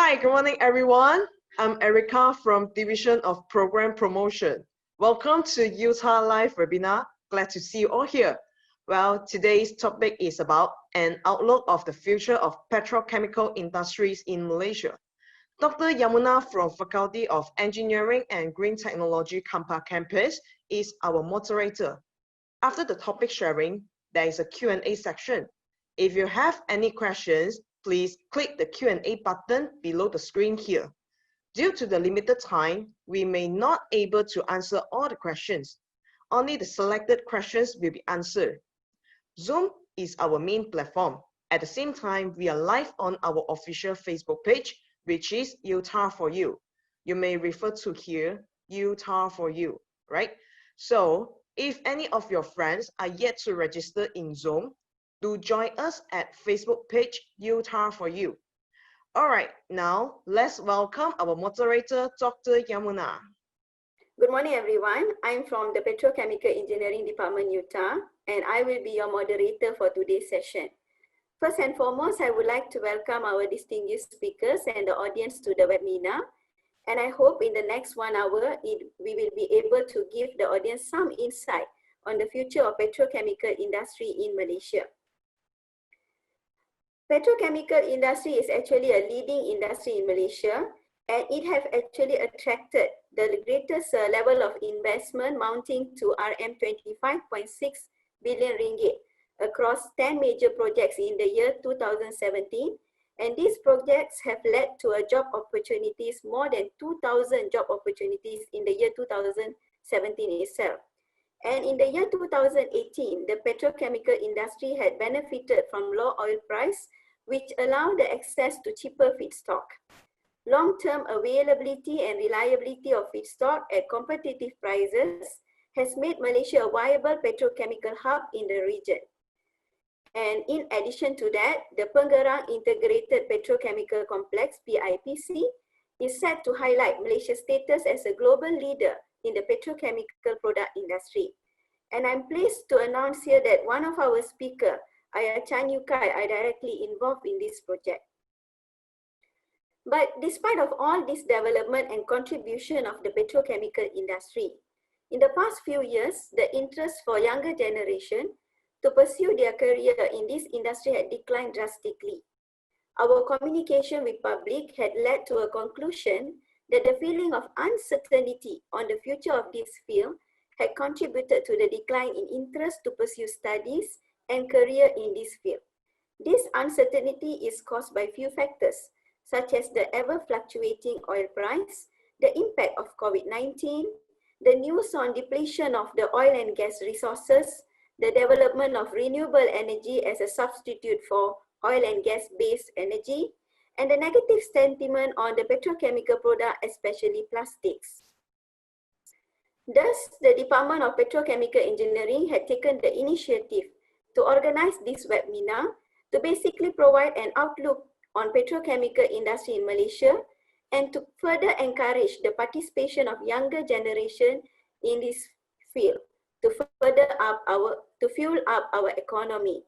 Hi, good morning, everyone. I'm Erica from Division of Program Promotion. Welcome to Utah Live webinar. Glad to see you all here. Well, today's topic is about an outlook of the future of petrochemical industries in Malaysia. Dr. Yamuna from Faculty of Engineering and Green Technology Kampar campus is our moderator. After the topic sharing, there is a Q&A section. If you have any questions, please click the Q&A button below the screen here. Due to the limited time, we may not able to answer all the questions. Only the selected questions will be answered. Zoom is our main platform. At the same time, we are live on our official Facebook page, which is Utah for You. You may refer to here, Utah for You, right? So if any of your friends are yet to register in Zoom, do join us at Facebook page Utah for You. All right, now let's welcome our moderator, Dr. Yamuna. Good morning, everyone. I'm from the Petrochemical Engineering Department, Utah, and I will be your moderator for today's session. First and foremost, I would like to welcome our distinguished speakers and the audience to the webinar. And I hope in the next 1 hour, we will be able to give the audience some insight on the future of petrochemical industry in Malaysia. Petrochemical industry is actually a leading industry in Malaysia, and it has actually attracted the greatest level of investment mounting to RM 25.6 billion ringgit across 10 major projects in the year 2017. And these projects have led to a job opportunities, more than 2,000 job opportunities in the year 2017 itself. And in the year 2018, the petrochemical industry had benefited from low oil price, which allowed the access to cheaper feedstock. Long-term availability and reliability of feedstock at competitive prices has made Malaysia a viable petrochemical hub in the region. And in addition to that, the Pengerang Integrated Petrochemical Complex, PIPC, is set to highlight Malaysia's status as a global leader in the petrochemical product industry. And I'm pleased to announce here that one of our speakers, Yew Kai, are directly involved in this project. But despite of all this development and contribution of the petrochemical industry, in the past few years, the interest for younger generation to pursue their career in this industry had declined drastically. Our communication with public had led to a conclusion that the feeling of uncertainty on the future of this field had contributed to the decline in interest to pursue studies and career in this field. This uncertainty is caused by few factors, such as the ever-fluctuating oil price, the impact of COVID-19, the news on depletion of the oil and gas resources, the development of renewable energy as a substitute for oil and gas-based energy, and the negative sentiment on the petrochemical product, especially plastics. Thus, the Department of Petrochemical Engineering had taken the initiative to organize this webinar to basically provide an outlook on petrochemical industry in Malaysia and to further encourage the participation of younger generation in this field to fuel up our economy.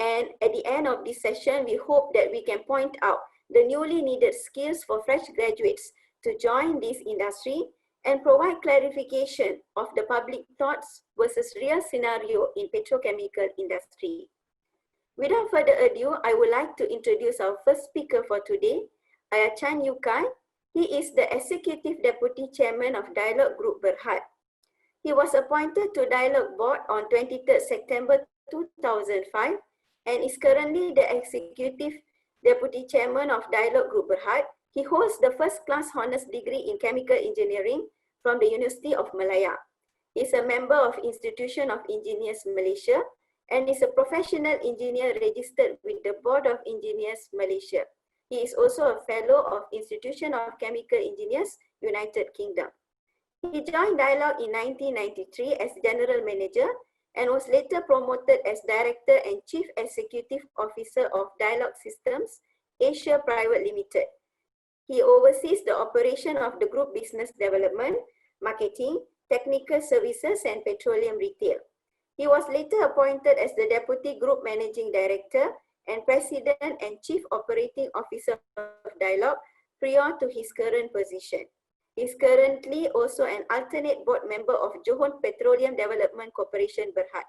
And at the end of this session, we hope that we can point out the newly needed skills for fresh graduates to join this industry and provide clarification of the public thoughts versus real scenario in petrochemical industry. Without further ado, I would like to introduce our first speaker for today, Yew Kai. He is the Executive Deputy Chairman of Dialog Group Berhad. He was appointed to Dialog Board on 23rd September 2005 and is currently the Executive Deputy Chairman of Dialog Group Berhad. He holds the first-class honours degree in Chemical Engineering from the University of Malaya. He is a member of Institution of Engineers Malaysia and is a professional engineer registered with the Board of Engineers Malaysia. He is also a fellow of Institution of Chemical Engineers, United Kingdom. He joined Dialog in 1993 as General Manager and was later promoted as Director and Chief Executive Officer of Dialog Systems Asia Private Limited. He oversees the operation of the group business development, marketing, technical services, and petroleum retail. He was later appointed as the Deputy Group Managing Director and President and Chief Operating Officer of Dialog prior to his current position. He is currently also an alternate board member of Johor Petroleum Development Corporation Berhad.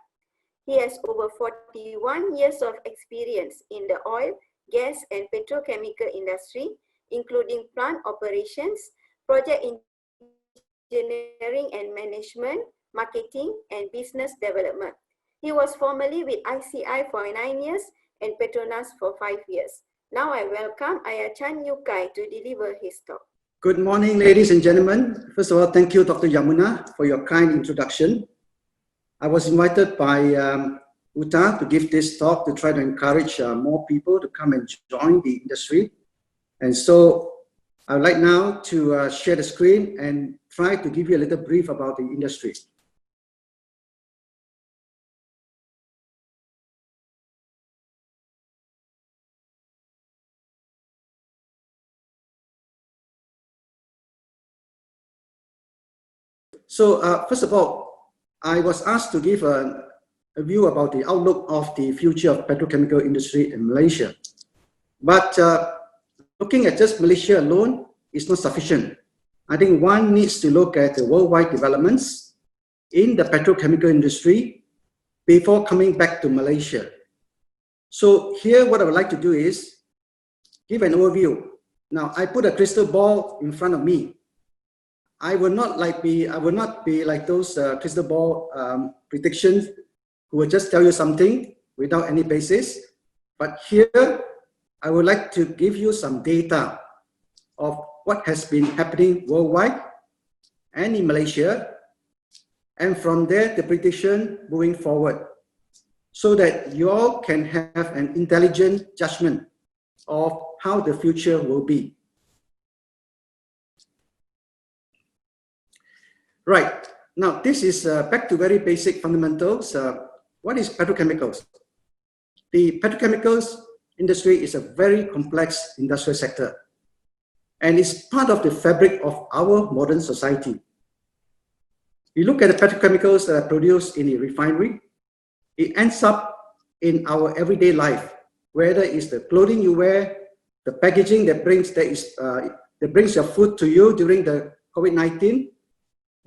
He has over 41 years of experience in the oil, gas and petrochemical industry, including plant operations, project engineering and management, marketing and business development. He was formerly with ICI for 9 years and Petronas for 5 years. Now I welcome Ayachan Yew Kai to deliver his talk. Good morning, ladies and gentlemen. First of all, thank you, Dr. Yamuna, for your kind introduction. I was invited by Uta to give this talk to try to encourage more people to come and join the industry. And so I would like now to share the screen and try to give you a little brief about the industry. So first of all, I was asked to give a view about the outlook of the future of petrochemical industry in Malaysia. But looking at just Malaysia alone is not sufficient. I think one needs to look at the worldwide developments in the petrochemical industry before coming back to Malaysia. So here what I would like to do is give an overview. Now I put a crystal ball in front of me. I will not be like those crystal ball predictions who will just tell you something without any basis. But here, I would like to give you some data of what has been happening worldwide and in Malaysia, and from there, the prediction moving forward, so that you all can have an intelligent judgment of how the future will be. Right, now this is back to very basic fundamentals. What is petrochemicals? The petrochemicals industry is a very complex industrial sector and is part of the fabric of our modern society. You look at the petrochemicals that are produced in a refinery, it ends up in our everyday life, whether it's the clothing you wear, the packaging that brings your food to you during the COVID-19,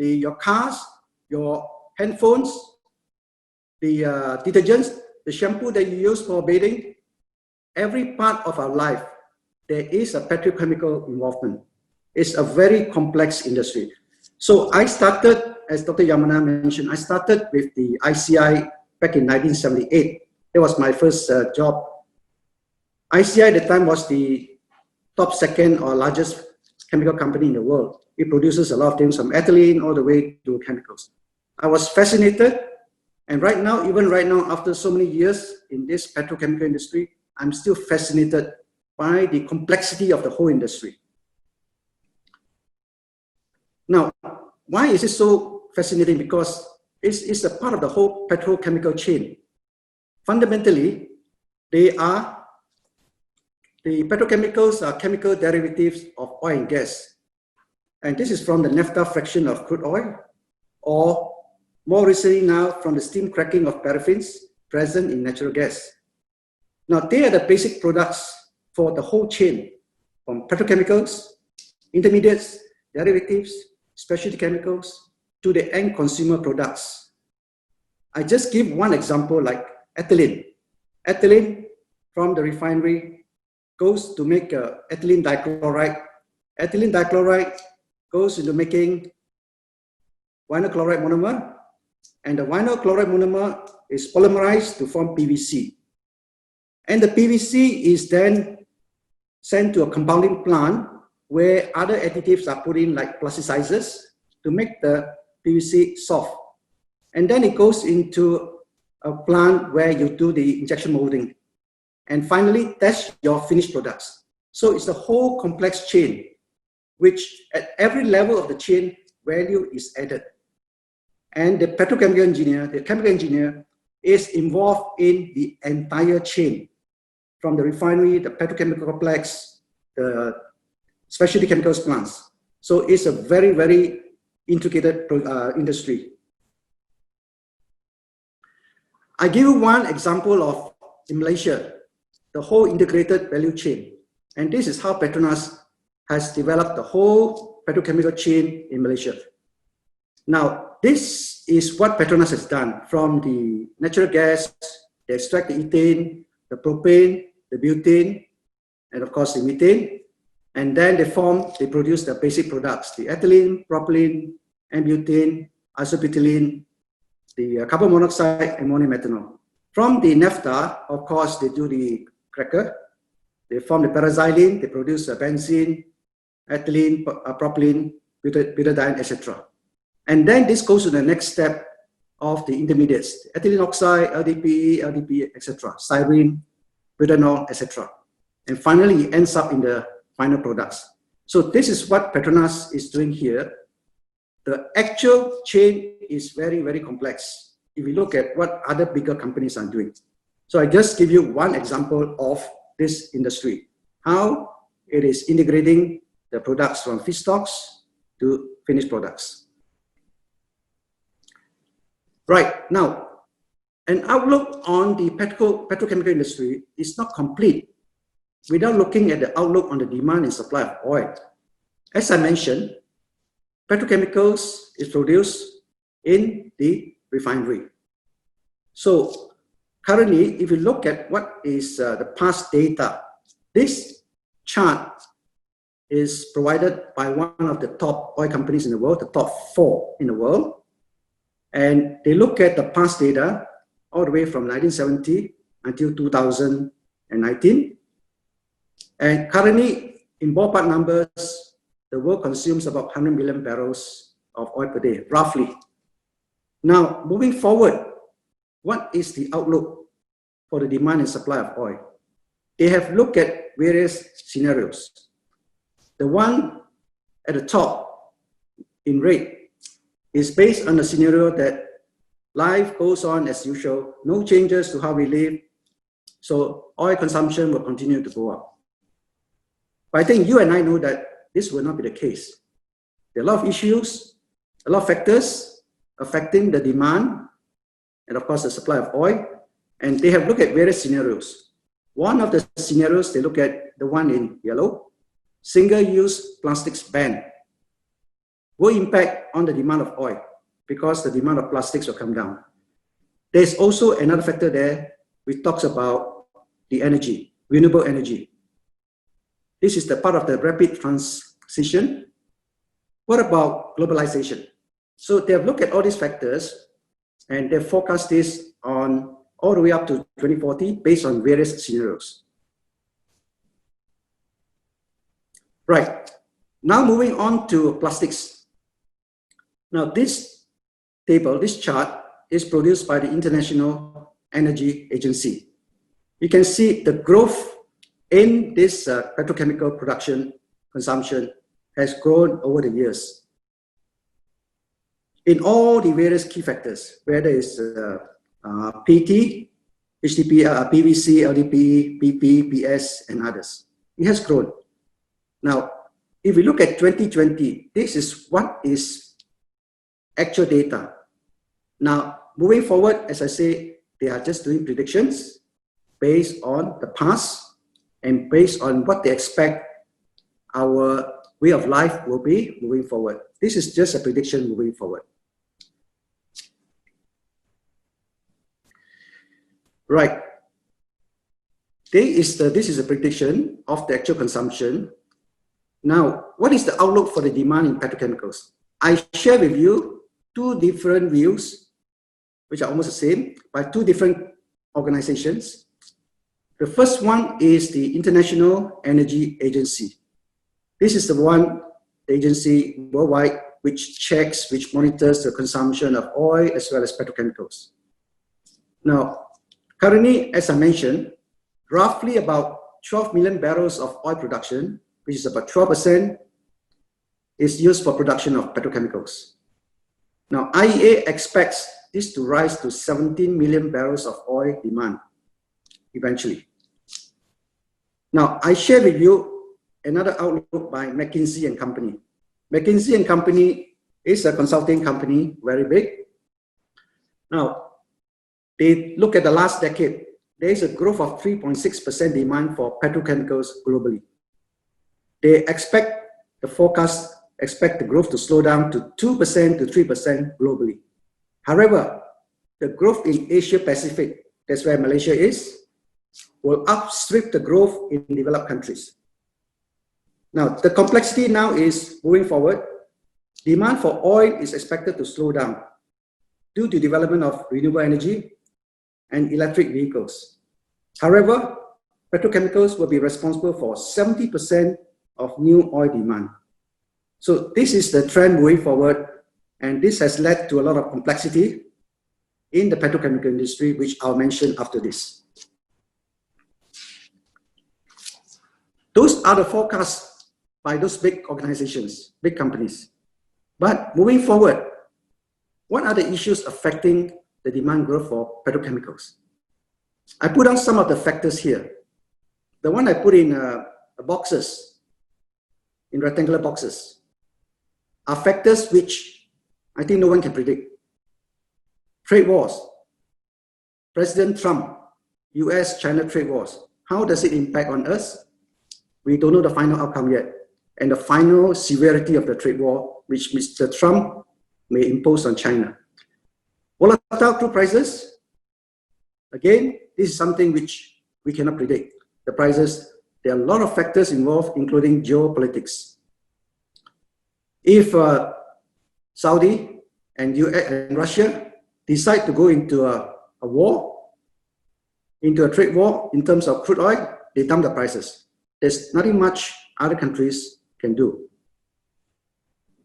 your cars, your handphones, the detergents, the shampoo that you use for bathing. Every part of our life, there is a petrochemical involvement. It's a very complex industry. So I started, as Dr. Yamuna mentioned, I started with the ICI back in 1978. It was my first job. ICI at the time was the top second or largest chemical company in the world. It produces a lot of things from ethylene all the way to chemicals. I was fascinated, and right now, even right now, after so many years in this petrochemical industry, I'm still fascinated by the complexity of the whole industry. Now, why is it so fascinating? Because it's a part of the whole petrochemical chain. Fundamentally, the petrochemicals are chemical derivatives of oil and gas. And this is from the naphtha fraction of crude oil, or more recently now from the steam cracking of paraffins present in natural gas. Now they are the basic products for the whole chain, from petrochemicals, intermediates, derivatives, specialty chemicals, to the end consumer products. I just give one example like ethylene. Ethylene from the refinery goes to make ethylene dichloride. Ethylene dichloride goes into making vinyl chloride monomer, and the vinyl chloride monomer is polymerized to form PVC. And the PVC is then sent to a compounding plant where other additives are put in, like plasticizers, to make the PVC soft. And then it goes into a plant where you do the injection molding. And finally, test your finished products. So it's a whole complex chain, which at every level of the chain, value is added. And the petrochemical engineer, the chemical engineer, is involved in the entire chain, from the refinery, the petrochemical complex, the specialty chemicals plants. So it's a very, very intricate industry. I give you one example of, in Malaysia, the whole integrated value chain. And this is how Petronas has developed the whole petrochemical chain in Malaysia. Now, this is what Petronas has done. From the natural gas, they extract the ethane, the propane, the butane, and of course the methane. And then they produce the basic products, the ethylene, propylene, and butane, isobutylene, the carbon monoxide, ammonium methanol. From the naphtha, of course, they do the cracker. They form the paraxylene, they produce benzene, ethylene, propylene, butadiene, etc. And then this goes to the next step of the intermediates, ethylene oxide, LDPE, LDPE, etc., styrene, butanol, etc. And finally, it ends up in the final products. So this is what Petronas is doing here. The actual chain is very, very complex if you look at what other bigger companies are doing. So I just give you one example of this industry, how it is integrating the products from feedstocks to finished products. Right, now, an outlook on the petrochemical industry is not complete without looking at the outlook on the demand and supply of oil. As I mentioned, petrochemicals is produced in the refinery. So currently, if you look at what is the past data, this chart is provided by one of the top oil companies in the world, the top 4 in the world. And they look at the past data all the way from 1970 until 2019. And currently, in ballpark numbers, the world consumes about 100 million barrels of oil per day, roughly. Now, moving forward, what is the outlook for the demand and supply of oil? They have looked at various scenarios. The one at the top in red is based on the scenario that life goes on as usual, no changes to how we live, so oil consumption will continue to go up. But I think you and I know that this will not be the case. There are a lot of issues, a lot of factors affecting the demand and of course the supply of oil, and they have looked at various scenarios. One of the scenarios, they look at the one in yellow, single-use plastics ban will impact on the demand of oil because the demand of plastics will come down. There's also another factor there which talks about the energy, renewable energy. This is the part of the rapid transition. What about globalization? So they have looked at all these factors and they forecast this on all the way up to 2040 based on various scenarios. Right, now moving on to plastics. Now this table, this chart is produced by the International Energy Agency. You can see the growth in this petrochemical production consumption has grown over the years in all the various key factors, whether it's PET, HDPE, PVC, LDPE, PP, PS, and others. It has grown. Now, if we look at 2020, this is what is actual data. Now, moving forward, as I say, they are just doing predictions based on the past and based on what they expect our way of life will be moving forward. This is just a prediction moving forward. Right. This is a prediction of the actual consumption. Now, what is the outlook for the demand in petrochemicals? I share with you two different views, which are almost the same, by two different organizations. The first one is the International Energy Agency. This is the one, the agency worldwide, which checks, which monitors the consumption of oil as well as petrochemicals. Now, currently, as I mentioned, roughly about 12 million barrels of oil production, which is about 12%, is used for production of petrochemicals. Now, IEA expects this to rise to 17 million barrels of oil demand eventually. Now, I share with you another outlook by McKinsey and Company. McKinsey and Company is a consulting company, very big. Now, they look at the last decade. There is a growth of 3.6% demand for petrochemicals globally. they the forecast expect the growth to slow down to 2% to 3% globally. However, the growth in Asia Pacific, that's where Malaysia is, will outstrip the growth in developed countries. Now, the complexity now is moving forward. Demand for oil is expected to slow down due to development of renewable energy and electric vehicles. However, petrochemicals will be responsible for 70% of new oil demand. So this is the trend moving forward, and this has led to a lot of complexity in the petrochemical industry, which I'll mention after this. Those are the forecasts by those big organizations, big companies. But moving forward, what are the issues affecting the demand growth for petrochemicals? I put down some of the factors here. The one I put in boxes, in rectangular boxes, are factors which I think no one can predict. Trade wars. President Trump, US-China trade wars. How does it impact on us? We don't know the final outcome yet, and the final severity of the trade war, which Mr. Trump may impose on China. Volatile crude prices. Again, this is something which we cannot predict. The prices, there are a lot of factors involved, including geopolitics. If Saudi and US and Russia decide to go into a war, into a trade war in terms of crude oil, they dump the prices. There's nothing much other countries can do.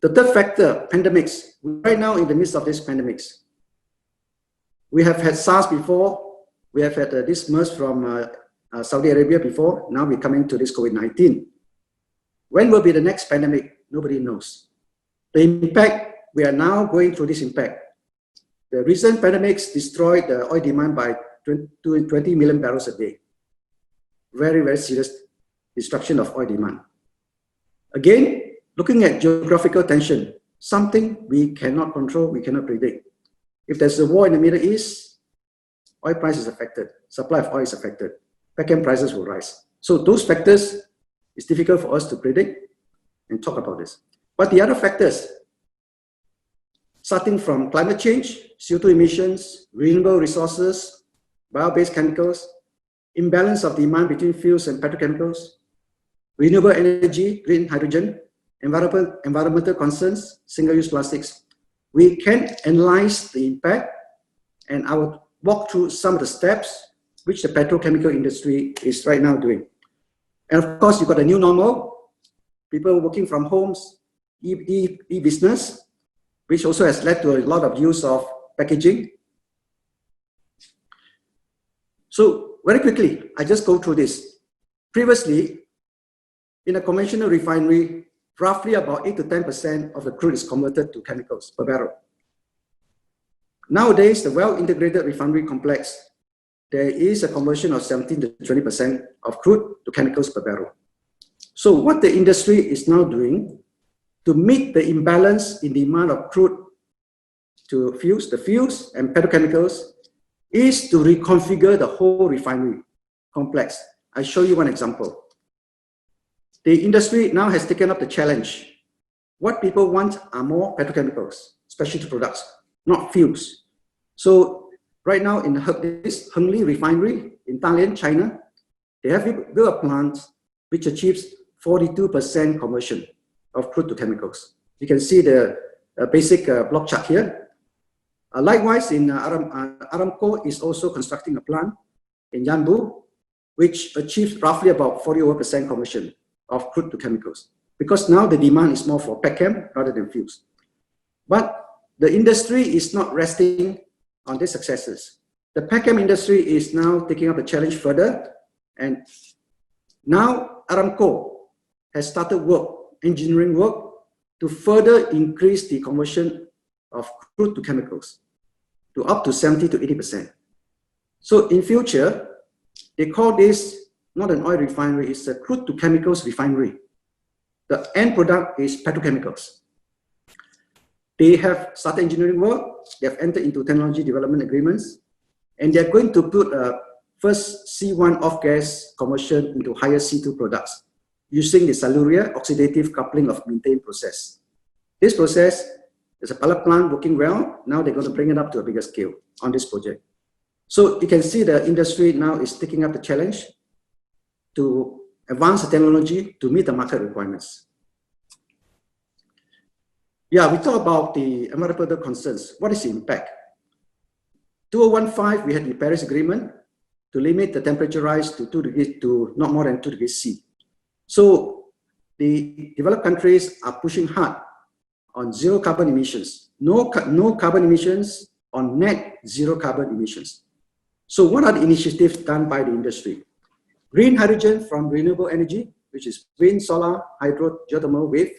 The third factor, pandemics. Right now, in the midst of these pandemics, we have had SARS before, we have had this MERS from Saudi Arabia before, now we're coming to this COVID-19. When will be the next pandemic? Nobody knows. The impact, we are now going through this impact. The recent pandemics destroyed the oil demand by 20 million barrels a day. Very, very serious destruction of oil demand. Again, looking at geographical tension, something we cannot control, we cannot predict. If there's a war in the Middle East, oil price is affected, supply of oil is affected, petchem prices will rise. So those factors, it's difficult for us to predict and talk about this. But the other factors, starting from climate change, CO2 emissions, renewable resources, bio-based chemicals, imbalance of demand between fuels and petrochemicals, renewable energy, green hydrogen, environmental concerns, single-use plastics. We can analyze the impact, and I will walk through some of the steps which the petrochemical industry is right now doing. And of course, you've got a new normal, people working from homes, e-business, which also has led to a lot of use of packaging. So very quickly, I just go through this. Previously, in a conventional refinery, roughly about 8 to 10% of the crude is converted to chemicals per barrel. Nowadays, the well-integrated refinery complex, there is a conversion of 17 to 20% of crude to chemicals per barrel. So what the industry is now doing to meet the imbalance in demand of crude to fuels, the fuels and petrochemicals, is to reconfigure the whole refinery complex. I'll show you one example. The industry now has taken up the challenge. What people want are more petrochemicals, specialty products, not fuels. So right now in this Hengli refinery in Dalian, China, they have built a plant which achieves 42% conversion of crude to chemicals. You can see the basic block chart here. Likewise, in Aramco is also constructing a plant in Yanbu, which achieves roughly about 40% conversion of crude to chemicals, because now the demand is more for petchem rather than fuels. But the industry is not resting on these successes. The petchem industry is now taking up the challenge further, and now Aramco has started engineering work to further increase the conversion of crude to chemicals to up to 70 to 80%. So in future, they call this not an oil refinery, it's a crude to chemicals refinery. The end product is petrochemicals. They have started engineering work, they have entered into technology development agreements, and they're going to put a first C1 off-gas conversion into higher C2 products. using the Siluria oxidative coupling of methane process. This process is a pilot plant working well. Now they're going to bring it up to a bigger scale on this project. So you can see the industry now is taking up the challenge to advance the technology to meet the market requirements. Yeah, we talk about the environmental concerns. What is the impact? 2015, we had the Paris Agreement to limit the temperature rise to 2 degrees to not more than 2 degrees C. So the developed countries are pushing hard on zero carbon emissions, no carbon emissions, on net zero carbon emissions. So what are the initiatives done by the industry? Green hydrogen from renewable energy, which is wind, solar, hydro, geothermal, wave.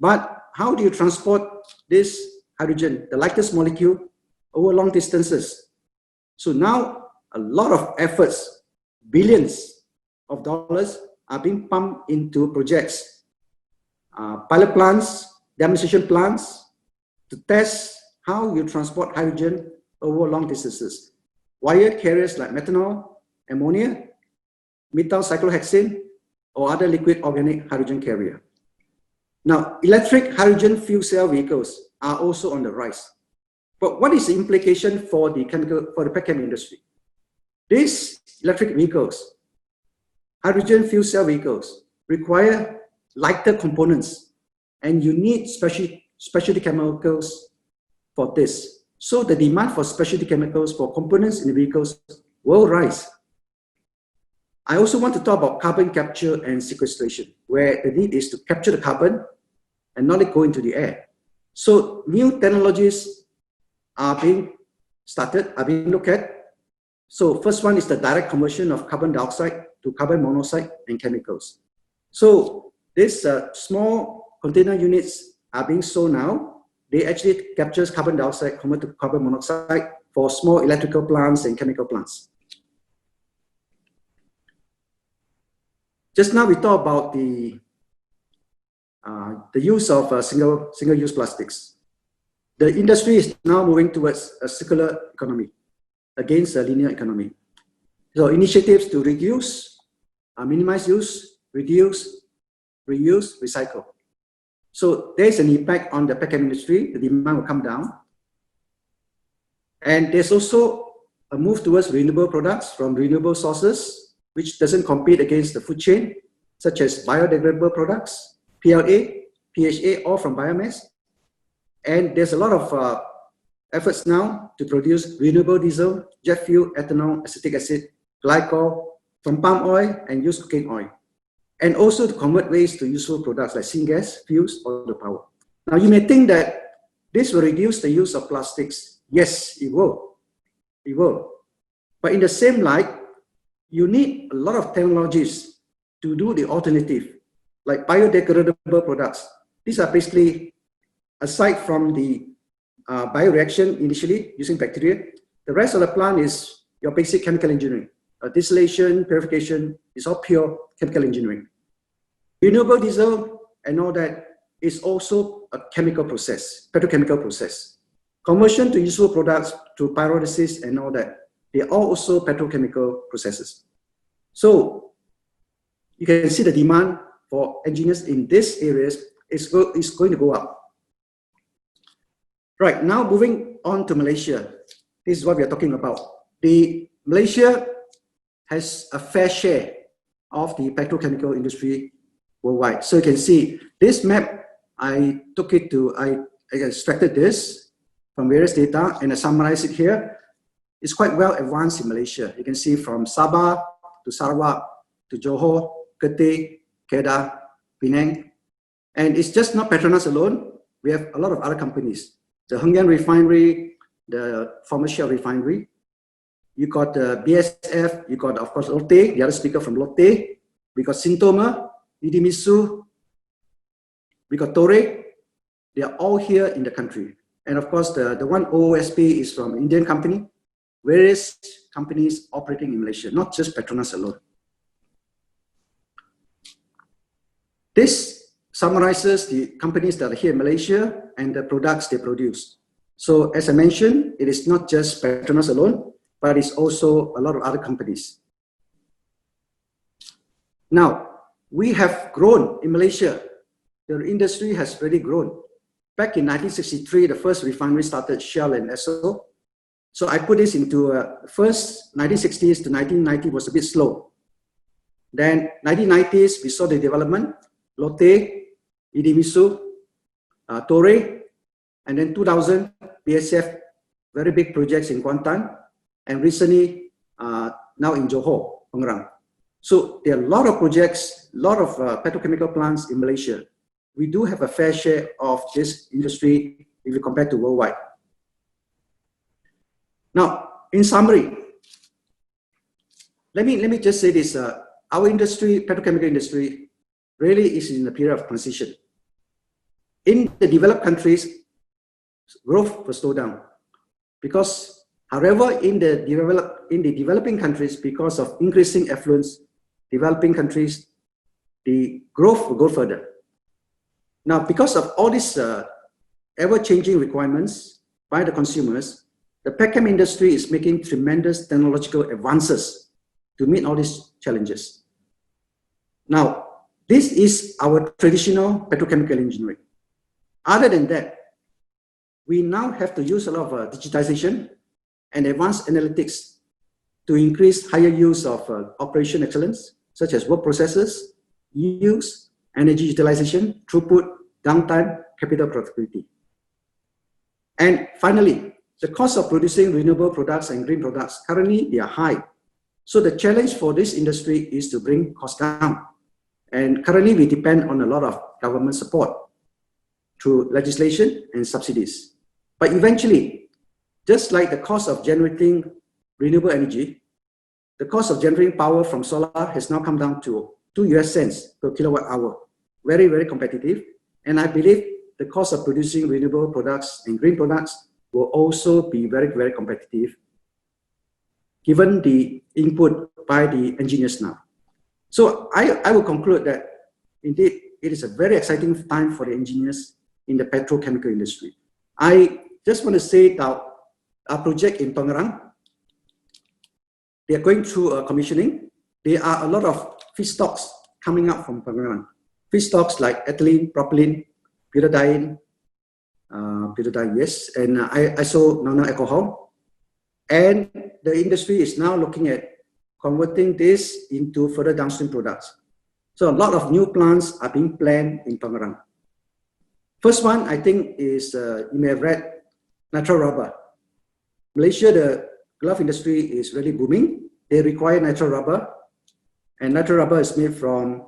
But how do you transport this hydrogen, the lightest molecule, over long distances? So now a lot of efforts, billions of dollars are being pumped into projects, pilot plants, demonstration plants to test how you transport hydrogen over long distances. Wired carriers like methanol, ammonia, methyl cyclohexane, or other liquid organic hydrogen carrier. Now, electric hydrogen fuel cell vehicles are also on the rise. But what is the implication for the petchem industry? These electric vehicles, hydrogen fuel cell vehicles, require lighter components, and you need specialty chemicals for this. So the demand for specialty chemicals for components in the vehicles will rise. I also want to talk about carbon capture and sequestration, where the need is to capture the carbon and not let it go into the air. So new technologies are being started, are being looked at. So first one is the direct conversion of carbon dioxide to carbon monoxide and chemicals. So these small container units are being sold now. They actually captures carbon dioxide converted to carbon monoxide for small electrical plants and chemical plants. Just now we talked about the use of single-use plastics. The industry is now moving towards a circular economy against a linear economy. So initiatives to reduce, minimize use, reduce, reuse, recycle. So there's an impact on the petchem industry. The demand will come down. And there's also a move towards renewable products from renewable sources, which doesn't compete against the food chain, such as biodegradable products, PLA, PHA, all from biomass. And there's a lot of efforts now to produce renewable diesel, jet fuel, ethanol, acetic acid, glycol from palm oil and used cooking oil. And also to convert waste to useful products like syngas, fuels, or the power. Now you may think that this will reduce the use of plastics. Yes, it will. It will. But in the same light, you need a lot of technologies to do the alternative, like biodegradable products. These are basically, aside from the bioreaction initially using bacteria, the rest of the plant is your basic chemical engineering. Distillation, purification is all pure chemical engineering. Renewable diesel and all that is also a chemical process, petrochemical process. Conversion to useful products through pyrolysis and all that, they are also petrochemical processes. So you can see the demand for engineers in these areas is going to go up. Right, now moving on to Malaysia. This is what we are talking about. Malaysia has a fair share of the petrochemical industry worldwide. So you can see this map, I extracted this from various data and I summarized it here. It's quite well advanced in Malaysia. You can see from Sabah to Sarawak to Johor, Kerteh, Kedah, Penang. And it's just not Petronas alone. We have a lot of other companies. The Hengian Refinery, the former Shell Refinery. You got the BSF, you got, of course, Lotte, the other speaker from Lotte. We got Sintoma, Idemitsu, we got Torre. They are all here in the country. And of course, the one OOSP is from Indian company. Various companies operating in Malaysia, not just Petronas alone. This summarizes the companies that are here in Malaysia and the products they produce. So as I mentioned, it is not just Petronas alone, but it's also a lot of other companies. Now, we have grown in Malaysia. The industry has really grown. Back in 1963, the first refinery started, Shell and Esso. So I put this into first 1960s to 1990 was a bit slow. Then 1990s, we saw the development, Lotte, Idemitsu, Torre, and then 2000, BASF, very big projects in Kuantan, and recently now in Johor, Pengerang. So there are a lot of projects, a lot of petrochemical plants in Malaysia. We do have a fair share of this industry if you compare to worldwide. Now, in summary, let me just say this: our industry, petrochemical industry, really is in a period of transition. In the developed countries, growth will slow down because, however, in the developing countries, because of increasing affluence, developing countries, the growth will go further. Now, because of all these ever-changing requirements by the consumers, the petchem industry is making tremendous technological advances to meet all these challenges. Now, this is our traditional petrochemical engineering. Other than that, we now have to use a lot of digitization and advanced analytics to increase higher use of operation excellence, such as work processes, use, energy utilization, throughput, downtime, capital productivity. And finally, the cost of producing renewable products and green products, currently they are high. So the challenge for this industry is to bring costs down. And currently we depend on a lot of government support through legislation and subsidies. But eventually, just like the cost of generating renewable energy, the cost of generating power from solar has now come down to 2 US cents per kilowatt hour. Very, very competitive. And I believe the cost of producing renewable products and green products will also be very, very competitive, given the input by the engineers now. So I will conclude that indeed it is a very exciting time for the engineers in the petrochemical industry. I just want to say that our project in Pengerang, they are going through a commissioning. There are a lot of feedstocks coming up from Pengerang. Feedstocks like ethylene, propylene, butadiene, yes, and isononyl alcohol. And the industry is now looking at converting this into further downstream products. So a lot of new plants are being planned in Pengerang. First one, I think, is, you may have read, natural rubber. Malaysia, the glove industry is really booming. They require natural rubber, and natural rubber is made from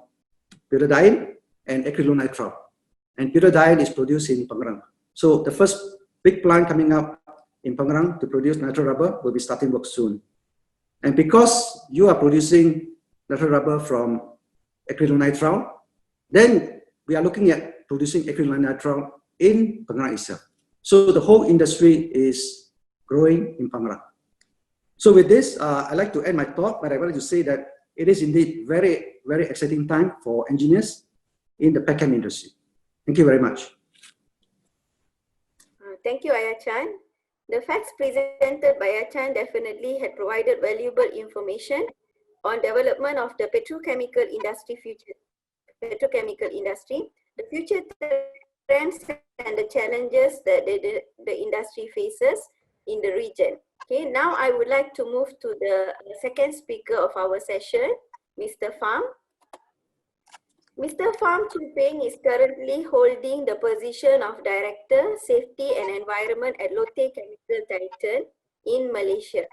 butadiene and acrylonitrile. And butadiene is produced in Pengerang. So the first big plant coming up in Pengerang to produce natural rubber will be starting work soon. And because you are producing natural rubber from acrylonitrile, then we are looking at producing acrylonitrile in Pengerang itself. So the whole industry is growing in Pengerang. So with this, I'd like to end my talk, but I wanted to say that it is indeed very, very exciting time for engineers in the petchem industry. Thank you very much. Thank you, Ayachan. The facts presented by Ayachan definitely had provided valuable information on development of the petrochemical industry, the future trends and the challenges that the industry faces in the region. Okay, now I would like to move to the second speaker of our session, Mr. Pham. Mr. Pham Chu Peng is currently holding the position of Director, Safety and Environment at Lotte Chemical Titan in Malaysia.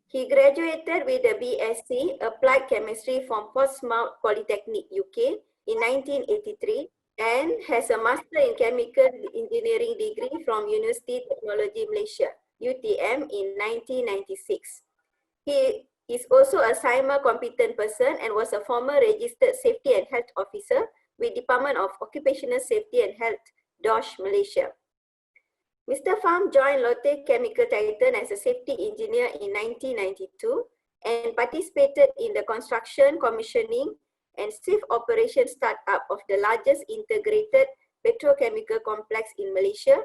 He graduated with a BSc Applied Chemistry from Portsmouth Polytechnic, UK in 1983 and has a Master in Chemical Engineering degree from University Technology Malaysia, UTM, in 1996. He is also a CIMA competent person and was a former registered safety and health officer with Department of Occupational Safety and Health, DOSH, Malaysia. Mr. Pham joined Lotte Chemical Titan as a safety engineer in 1992 and participated in the construction, commissioning, and safe operation startup of the largest integrated petrochemical complex in Malaysia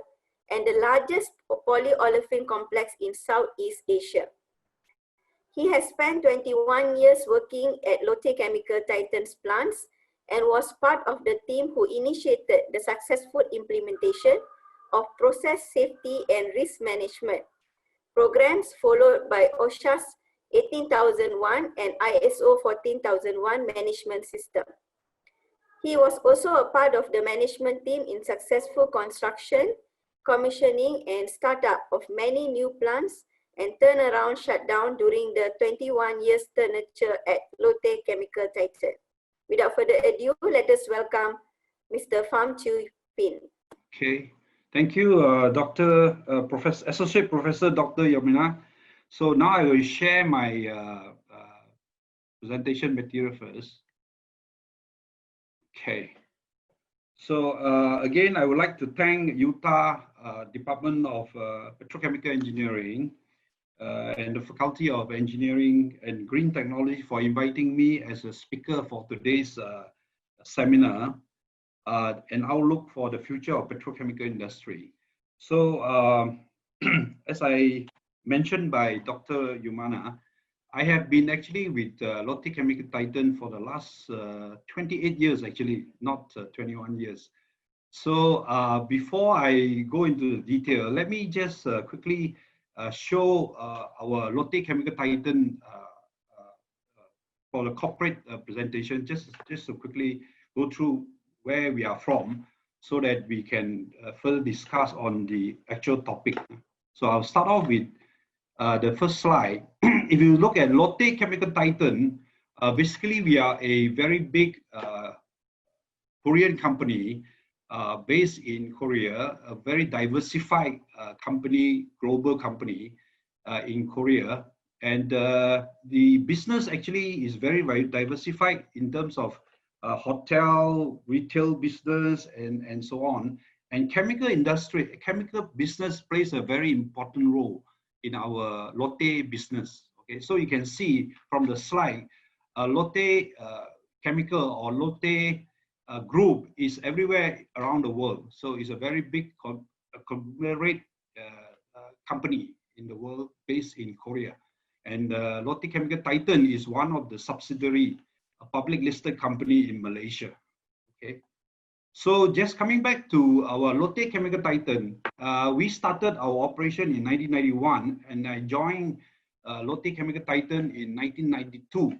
and the largest polyolefin complex in Southeast Asia. He has spent 21 years working at Lotte Chemical Titan's plants and was part of the team who initiated the successful implementation of process safety and risk management programs followed by OSHA's 18001 and ISO 14001 management system. He was also a part of the management team in successful construction, commissioning, and startup of many new plants and turnaround shutdown during the 21 years tenure at Lotte Chemical Titan. Without further ado, let us welcome Mr. Pham Chew Pin. Okay, thank you, Associate Professor Dr. Yamina. So now I will share my presentation material first. Okay. So again, I would like to thank Utah Department of Petrochemical Engineering and the Faculty of Engineering and Green Technology for inviting me as a speaker for today's seminar, an outlook for the future of petrochemical industry. So as I mentioned by Dr. Yumana, I have been actually with Lotte Chemical Titan for the last 28 years, actually, not 21 years. So before I go into the detail, let me just quickly show our Lotte Chemical Titan for the corporate presentation, just to quickly go through where we are from so that we can further discuss on the actual topic. So I'll start off with the first slide. If you look at Lotte Chemical Titan, basically we are a very big Korean company based in Korea, a very diversified company, global company in Korea. And the business actually is very, very diversified in terms of hotel, retail business, and so on. And chemical industry, chemical business plays a very important role in our Lotte business. Okay, so you can see from the slide, Lotte Chemical or Lotte group is everywhere around the world. So it's a very big conglomerate company in the world based in Korea. And Lotte Chemical Titan is one of the subsidiary, a public listed company in Malaysia. Okay. So just coming back to our Lotte Chemical Titan, we started our operation in 1991 and I joined Lotte Chemical Titan in 1992.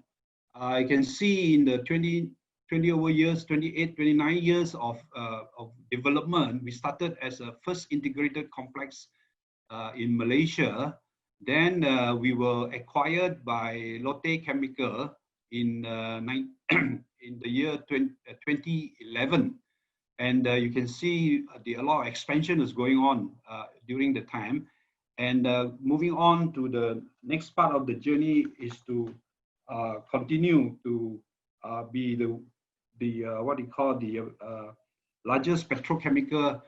I can see in the 28, 29 years of development, we started as a first integrated complex in Malaysia. Then we were acquired by Lotte Chemical in the year 2011. And you can see a lot of expansion is going on during the time. And moving on to the next part of the journey is to continue to be the what you call the largest petrochemical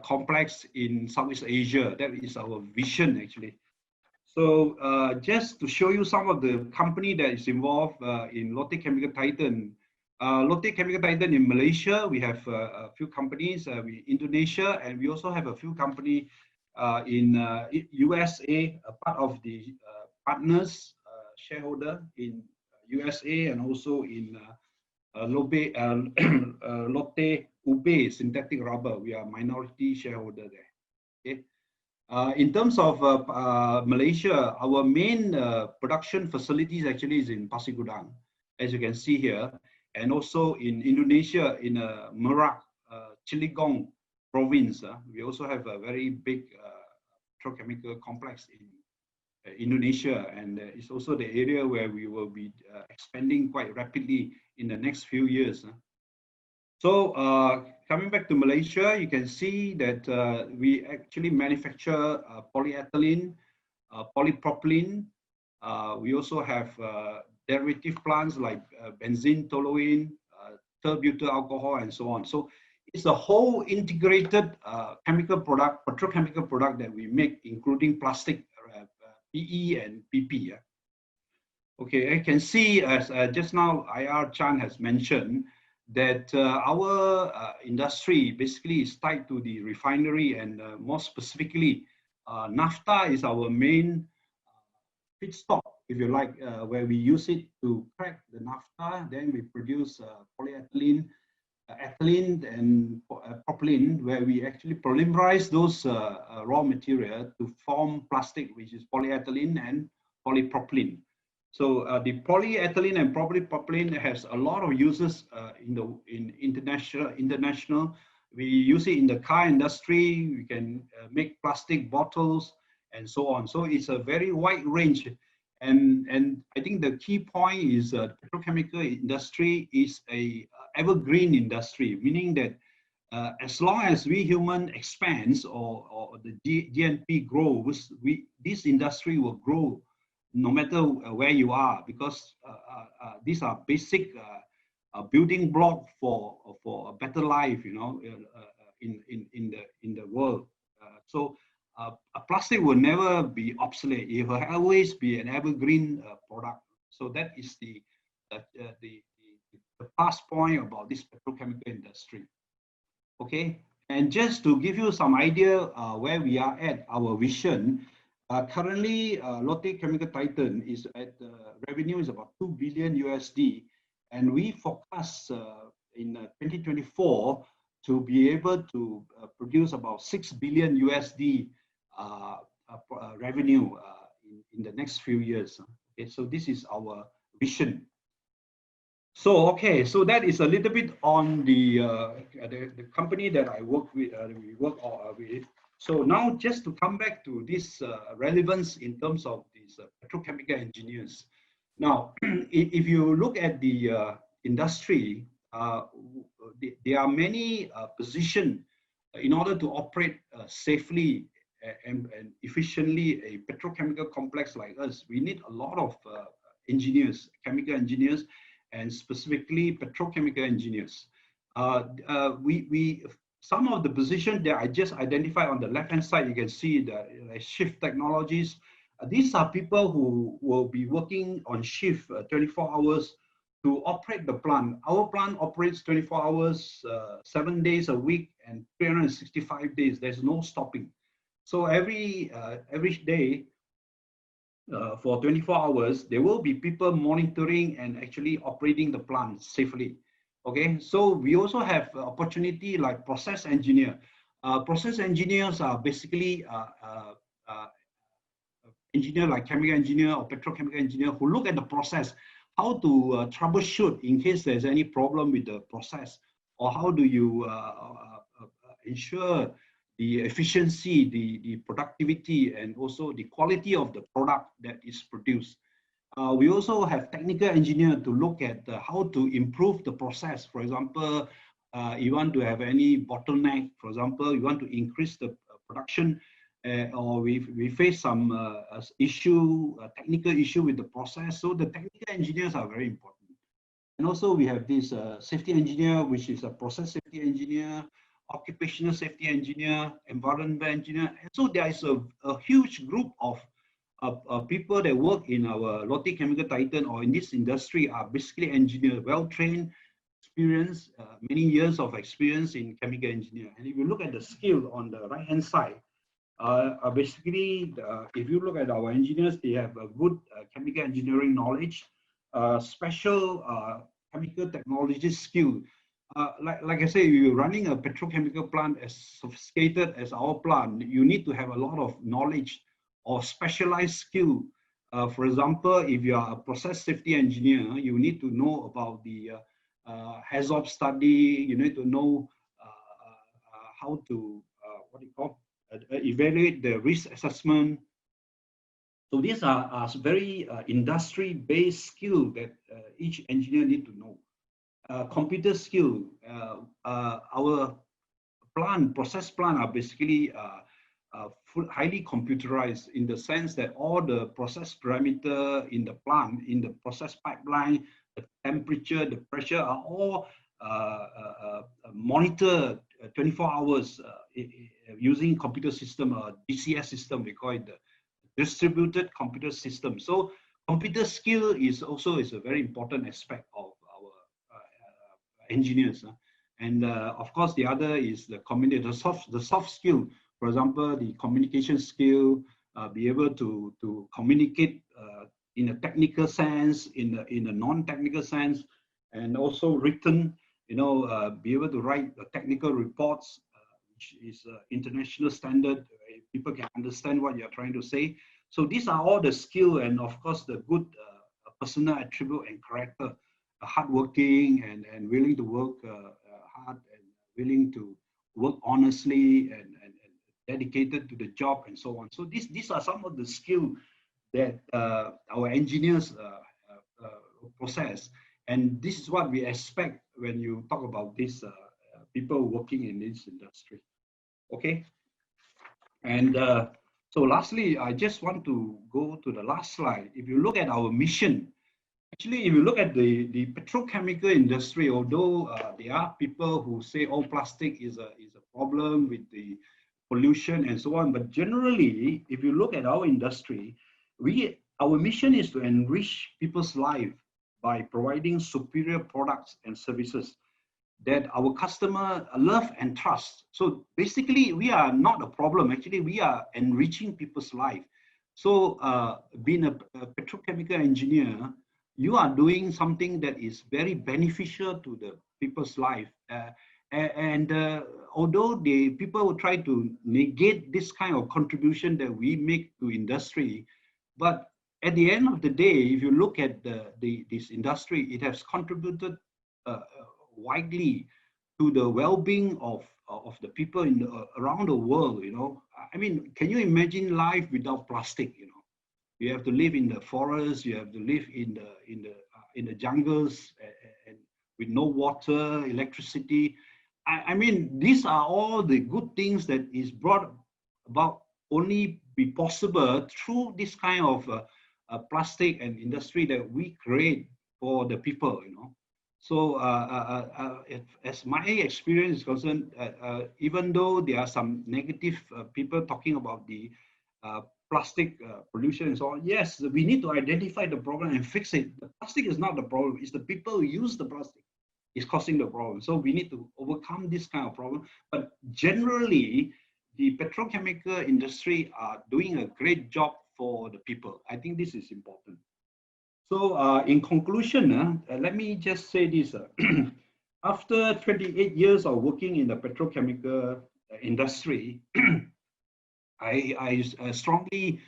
complex in Southeast Asia. That is our vision actually. So just to show you some of the company that is involved in Lotte Chemical Titan. Lotte Chemical Titan in Malaysia, we have a few companies, Indonesia, and we also have a few companies in USA, a part of the partners, shareholder in USA, and also in Lotte Ube synthetic rubber. We are minority shareholder there. Okay. In terms of Malaysia, our main production facilities actually is in Pasir Gudang, as you can see here, and also in Indonesia, in Merak, Cilegon province. We also have a very big petrochemical complex in Indonesia, and it's also the area where we will be expanding quite rapidly in the next few years. So coming back to Malaysia, you can see that we actually manufacture polyethylene, polypropylene. We also have derivative plants like benzene, toluene, terbutyl alcohol, and so on. So it's a whole integrated chemical product, petrochemical product that we make, including plastic, PE and PP. Okay, I can see as just now IR Chan has mentioned that our industry basically is tied to the refinery, and more specifically, naphtha is our main feedstock if you like, where we use it to crack the naphtha. Then we produce polyethylene, ethylene, and propylene, where we actually polymerize those raw material to form plastic, which is polyethylene and polypropylene. So the polyethylene and polypropylene has a lot of uses in international. We use it in the car industry. We can make plastic bottles and so on. So it's a very wide range. And I think the key point is petrochemical industry is a evergreen industry, meaning that as long as we human expands or the GNP grows, this industry will grow no matter where you are, because these are basic building block for a better life, you know, in the world. So a plastic will never be obsolete. It will always be an evergreen product. So that is the last point about this petrochemical industry. Okay, and just to give you some idea where we are at, our vision. Currently, Lotte Chemical Titan is at revenue is about $2 billion USD, and we forecast in 2024 to be able to produce about $6 billion USD revenue in the next few years. Okay, so this is our vision. So okay, so that is a little bit on the company that I work with. We work with. So now just to come back to this relevance in terms of these petrochemical engineers. Now, if you look at the industry, there are many positions in order to operate safely and efficiently a petrochemical complex like us. We need a lot of engineers, chemical engineers, and specifically petrochemical engineers. Some of the positions that I just identified on the left-hand side, you can see the shift technologies. These are people who will be working on shift 24 hours to operate the plant. Our plant operates 24 hours, 7 days a week, and 365 days. There's no stopping. So every day, for 24 hours, there will be people monitoring and actually operating the plant safely. Okay, so we also have opportunity like process engineer. Process engineers are basically engineer like chemical engineer or petrochemical engineer who look at the process, how to troubleshoot in case there's any problem with the process, or how do you ensure the efficiency, the productivity, and also the quality of the product that is produced. We also have technical engineer to look at how to improve the process. For example, you want to have any bottleneck, for example, you want to increase the production, or we face some technical issue with the process. So the technical engineers are very important. And also we have this safety engineer, which is a process safety engineer, occupational safety engineer, environmental engineer. And so there is a huge group of people that work in our Lotte Chemical Titan or in this industry are basically engineers, well-trained, experienced, many years of experience in chemical engineering. And if you look at the skill on the right-hand side, basically, if you look at our engineers, they have a good chemical engineering knowledge, special chemical technology skill. Like I say, you're running a petrochemical plant as sophisticated as our plant, you need to have a lot of knowledge or specialized skill. For example, if you are a process safety engineer, you need to know about the hazard study. You need to know how to evaluate the risk assessment. So these are very industry-based skill that each engineer need to know. Computer skill. Our process plant are basically highly computerized in the sense that all the process parameter in the plant, in the process pipeline, the temperature, the pressure are all monitored 24 hours using computer system, DCS system, we call it the distributed computer system. So computer skill is also a very important aspect of our engineers. And of course, the other is the soft skill. For example, the communication skill, be able to communicate in a technical sense, in a non-technical sense, and also written, be able to write the technical reports, which is international standard. People can understand what you're trying to say. So these are all the skill and of course the good personal attribute and character, hardworking and willing to work hard and willing to work honestly and dedicated to the job and so on. So these are some of the skills that our engineers possess. And this is what we expect when you talk about these people working in this industry. Okay. And so lastly, I just want to go to the last slide. If you look at our mission, actually, if you look at the petrochemical industry, although there are people who say, oh, plastic is a problem with the pollution and so on, but generally, if you look at our industry, our mission is to enrich people's life by providing superior products and services that our customer love and trust. So basically, we are not a problem. Actually, we are enriching people's life. So being a petrochemical engineer, you are doing something that is very beneficial to the people's life. Although the people will try to negate this kind of contribution that we make to industry, but at the end of the day, if you look at this industry, it has contributed widely to the well-being of the people around the world. I mean, can you imagine life without plastic? You have to live in the forest, you have to live in the jungles and with no water, electricity. I mean, these are all the good things that is brought about only be possible through this kind of plastic and industry that we create for the people. So as my experience is concerned, even though there are some negative people talking about the plastic pollution and so on, yes, we need to identify the problem and fix it. The plastic is not the problem, it's the people who use the plastic is causing the problem. So we need to overcome this kind of problem. But generally, the petrochemical industry are doing a great job for the people. I think this is important. So in conclusion, let me just say this. After 28 years of working in the petrochemical industry, I strongly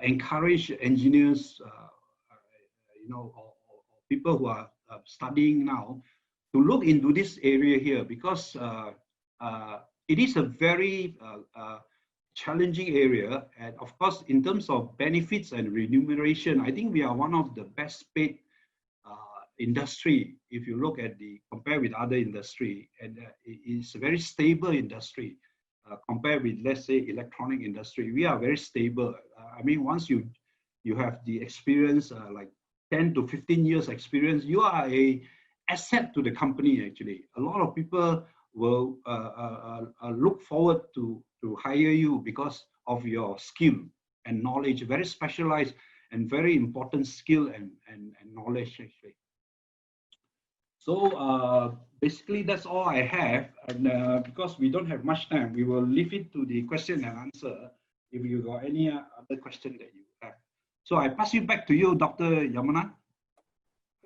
encourage engineers, or people who are studying now to look into this area here, because it is a very challenging area. And of course, in terms of benefits and remuneration, I think we are one of the best paid industry. If you look at compare with other industry, and it is a very stable industry compared with, let's say, electronic industry. We are very stable. I mean, once you have the experience, like 10 to 15 years experience, you are a asset to the company. Actually, a lot of people will look forward to hire you because of your skill and knowledge, very specialized and very important skill and knowledge actually. So basically that's all I have, and because we don't have much time, we will leave it to the question and answer if you got any other question that you have. So I pass you back to you, Dr. Yamuna.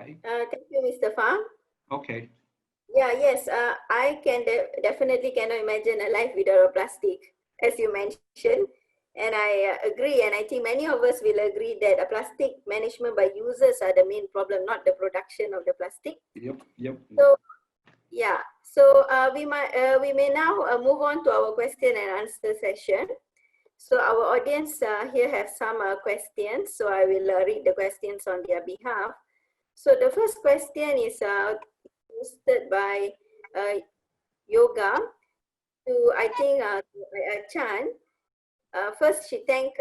Okay. Thank you, Mr. Pham. Okay. Yeah, yes, I can definitely cannot imagine a life without a plastic, as you mentioned. And I agree, and I think many of us will agree that a plastic management by users are the main problem, not the production of the plastic. Yep. So, yeah, so we may now move on to our question and answer session. So our audience here have some questions, so I will read the questions on their behalf. So the first question is posted by Yoga to, I think, Chan. First, she thanked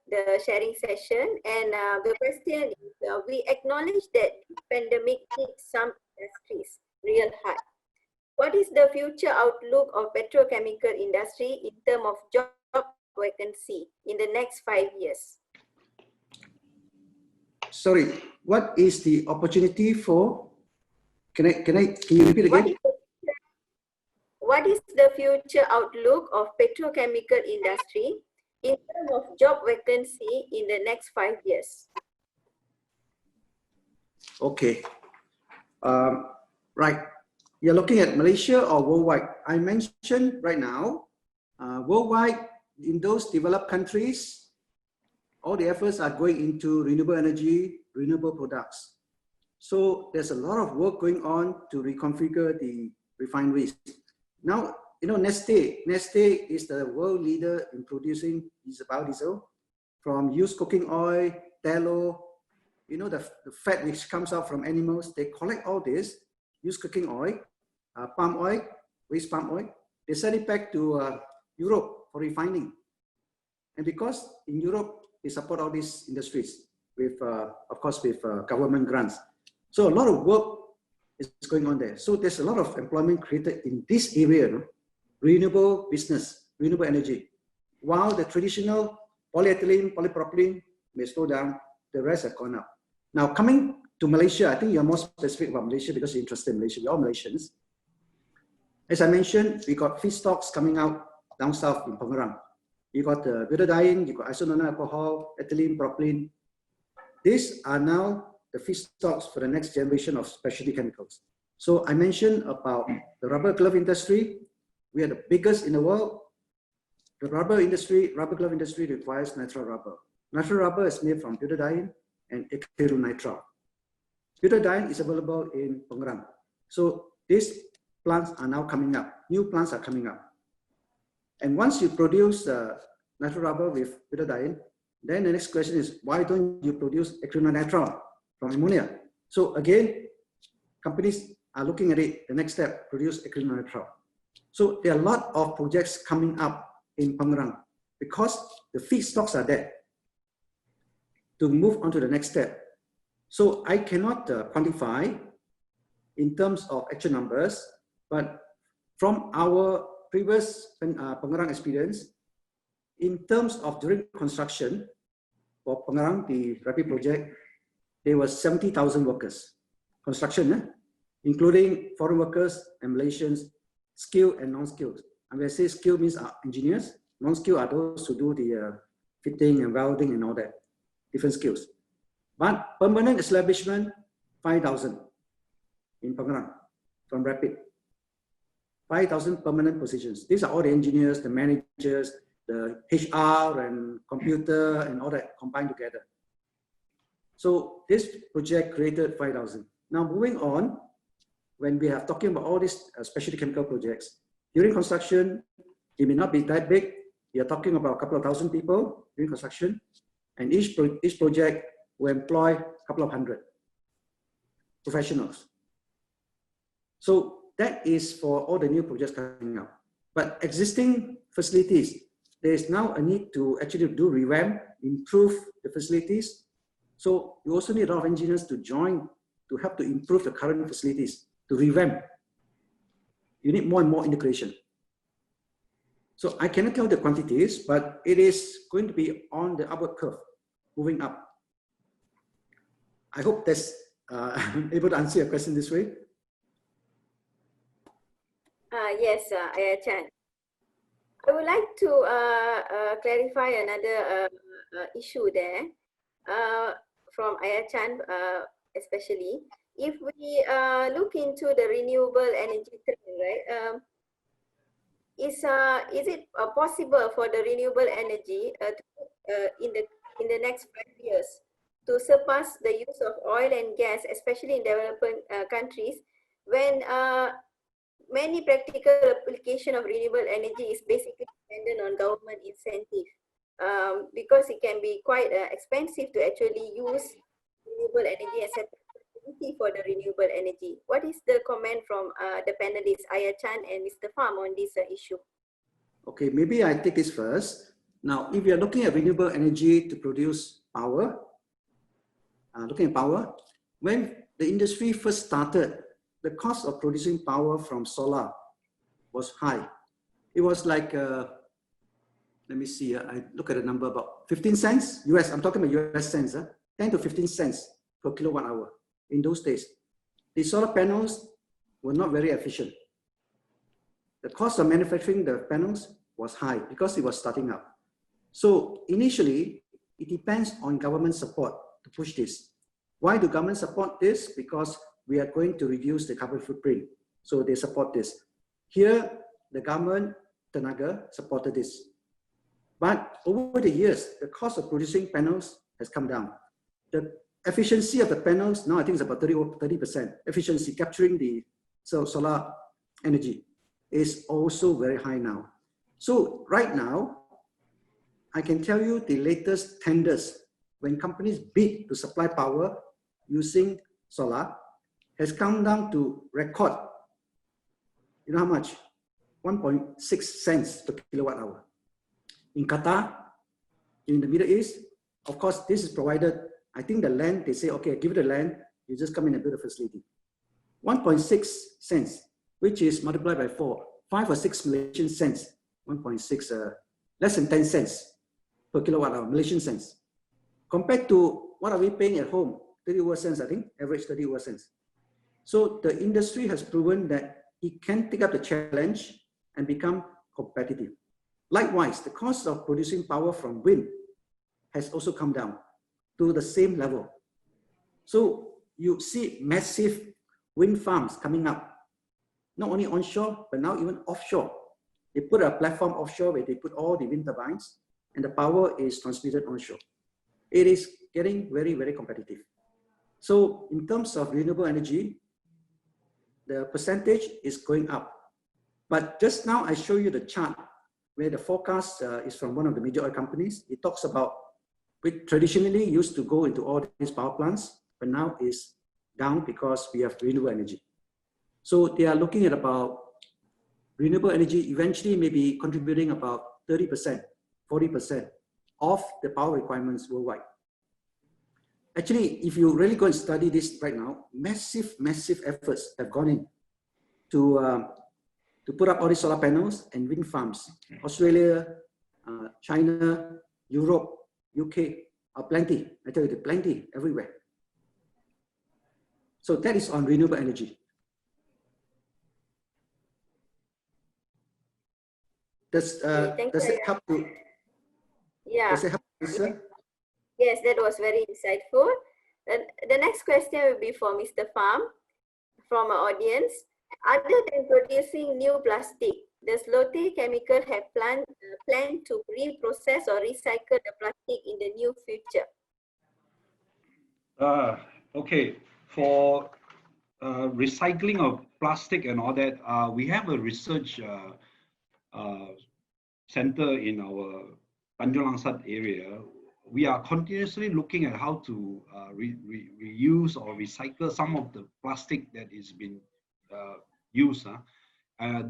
the sharing session, and the question is, we acknowledge that the pandemic hit some industries real hard. What is the future outlook of petrochemical industry in terms of job vacancy in the next 5 years? Sorry, what is the opportunity for? Can you repeat again? What is the future outlook of petrochemical industry in terms of job vacancy in the next 5 years? Okay. Right. You're looking at Malaysia or worldwide? I mentioned right now, worldwide, in those developed countries, all the efforts are going into renewable energy, renewable products. So there's a lot of work going on to reconfigure the refineries. Now, you know, Neste is the world leader in producing biodiesel from used cooking oil, tallow, you know, the fat which comes out from animals. They collect all this, used cooking oil, palm oil, waste palm oil. They send it back to Europe for refining. And because in Europe, they support all these industries with, of course, with government grants. So a lot of work is going on there. So there's a lot of employment created in this area, no? Renewable business, renewable energy. While the traditional polyethylene, polypropylene may slow down, the rest have gone up. Now coming to Malaysia, I think you're more specific about Malaysia because you're interested in Malaysia. We're all Malaysians. As I mentioned, we got feedstocks coming out down south in Pengerang. You got the butadiene, you got isononyl alcohol, ethylene, propylene. These are now the feedstocks for the next generation of specialty chemicals. So I mentioned about the rubber glove industry. We are the biggest in the world. The rubber glove industry requires nitrile rubber. Nitrile rubber is made from butadiene and acrylonitrile. Butadiene is available in Pengerang. So these plants are now coming up. New plants are coming up. And once you produce nitrile rubber with butadiene, then the next question is, why don't you produce acrylonitrile from ammonia? So again, companies are looking at it, the next step, produce acrylonitrile. So there are a lot of projects coming up in Pengerang because the feedstocks are there to move on to the next step. So I cannot quantify in terms of actual numbers, but from our previous Pengerang experience, in terms of during construction for Pengerang, the REFI project, there were 70,000 workers, construction, including foreign workers and Malaysians, skilled and non-skilled. And when I say skilled means engineers, non-skilled are those who do the fitting and welding and all that, different skills. But permanent establishment, 5,000 in Pengerang from Rapid. 5,000 permanent positions. These are all the engineers, the managers, the HR and computer and all that combined together. So this project created 5,000. Now moving on, when we are talking about all these specialty chemical projects, during construction, it may not be that big. You're talking about a couple of thousand people during construction, and each project will employ a couple of hundred professionals. So that is for all the new projects coming up. But existing facilities, there is now a need to actually do revamp, improve the facilities. So you also need a lot of engineers to join to help to improve the current facilities, to revamp. You need more and more integration. So I cannot tell the quantities, but it is going to be on the upward curve, moving up. I hope that's able to answer your question this way. Yes, Ayah Chan. I would like to clarify another issue there from Ayah Chan, especially. If we look into the renewable energy trend, right? Is it possible for the renewable energy in the next 5 years to surpass the use of oil and gas, especially in developing countries, when many practical application of renewable energy is basically dependent on government incentive, because it can be quite expensive to actually use renewable energy and set for the renewable energy. What is the comment from the panelists, Ayah Chan and Mr. Pham, on this issue? Okay, maybe I take this first. Now, if you are looking at renewable energy to produce power, looking at power, when the industry first started, the cost of producing power from solar was high. It was like, let me see, I look at the number, about 15 cents US, I'm talking about US cents, 10 to 15 cents per kilowatt hour in those days. The solar panels were not very efficient. The cost of manufacturing the panels was high because it was starting up. So initially, it depends on government support to push this. Why do government support this? Because we are going to reduce the carbon footprint. So they support this. Here, the government, Tenaga, supported this. But over the years, the cost of producing panels has come down. The efficiency of the panels, now I think it's about 30%. Efficiency, capturing the solar energy, is also very high now. So right now, I can tell you the latest tenders, when companies bid to supply power using solar, has come down to record, you know how much? 1.6 cents per kilowatt hour. In Qatar, in the Middle East, of course, this is provided, I think the land, they say, okay, give it the land, you just come in and build a facility. 1.6 cents, which is multiplied by 4, 5 or 6 Malaysian cents, 1.6, less than 10 cents per kilowatt hour, Malaysian cents. Compared to what are we paying at home? 30 cents, I think, average 30 cents. So the industry has proven that it can take up the challenge and become competitive. Likewise, the cost of producing power from wind has also come down to the same level. So you see massive wind farms coming up, not only onshore, but now even offshore. They put a platform offshore where they put all the wind turbines and the power is transmitted onshore. It is getting very, very competitive. So in terms of renewable energy, the percentage is going up. But just now I show you the chart where the forecast is from one of the major oil companies. It talks about, which traditionally used to go into all these power plants, but now is down because we have renewable energy. So they are looking at about renewable energy eventually maybe contributing about 30%, 40% of the power requirements worldwide. Actually, if you really go and study this right now, massive, massive efforts have gone in to put up all these solar panels and wind farms. Australia, China, Europe, UK, are plenty. I tell you, there are plenty everywhere. So that is on renewable energy. Does it help to? Yeah. Does it help to answer? Yes, that was very insightful. And the next question will be for Mr. Pham from our audience. Other than producing new plastic, does Lotte Chemical have plan to reprocess or recycle the plastic in the near future? Okay, for recycling of plastic and all that, we have a research center in our Tanjung Langsat area. We are continuously looking at how to reuse or recycle some of the plastic that is been used.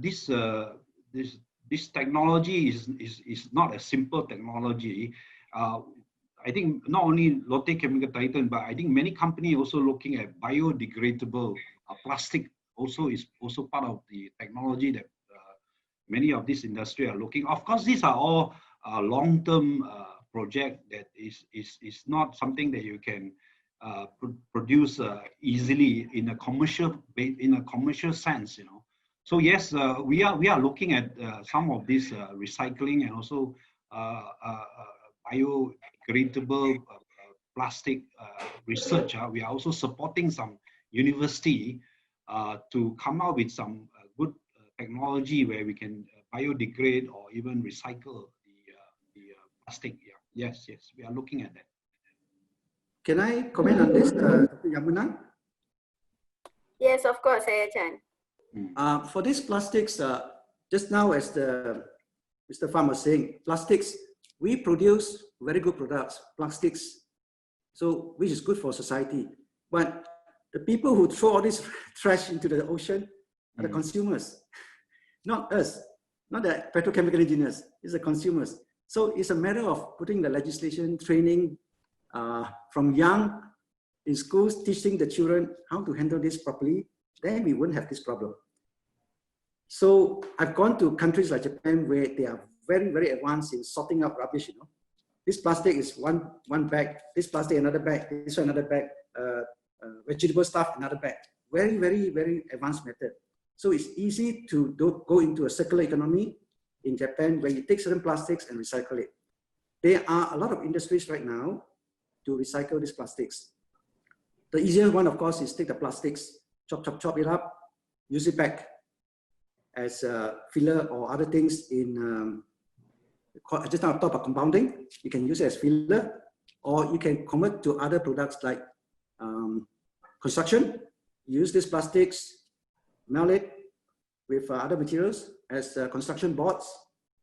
This technology is not a simple technology. I think not only Lotte Chemical Titan, but I think many companies also looking at biodegradable plastic. Also is also part of the technology that many of this industry are looking. Of course, these are all long-term project that is not something that you can produce easily in a commercial sense, you know. So yes, we are looking at some of this recycling and also biodegradable plastic research. We are also supporting some university to come out with some good technology where we can biodegrade or even recycle the plastic. Yeah. Yes, we are looking at that. Can I comment on this, Dr. Yamuna? Yes, of course, Ayah Chan. For these plastics, just now as Mr. Pham was saying, plastics, we produce very good products, plastics, so which is good for society. But the people who throw all this trash into the ocean are the consumers, not us, not the petrochemical engineers, it's the consumers. So it's a matter of putting the legislation, training from young in schools, teaching the children how to handle this properly, then we wouldn't have this problem. So I've gone to countries like Japan where they are very, very advanced in sorting out rubbish, you know. This plastic is one bag, this plastic another bag, this one another bag, vegetable stuff another bag. Very, very, very advanced method. So it's easy to go into a circular economy in Japan where you take certain plastics and recycle it. There are a lot of industries right now to recycle these plastics. The easier one, of course, is take the plastics, chop it up, use it back as a filler or other things in, just now I talked about compounding. You can use it as filler, or you can convert to other products like construction. Use these plastics, melt it with other materials as construction boards.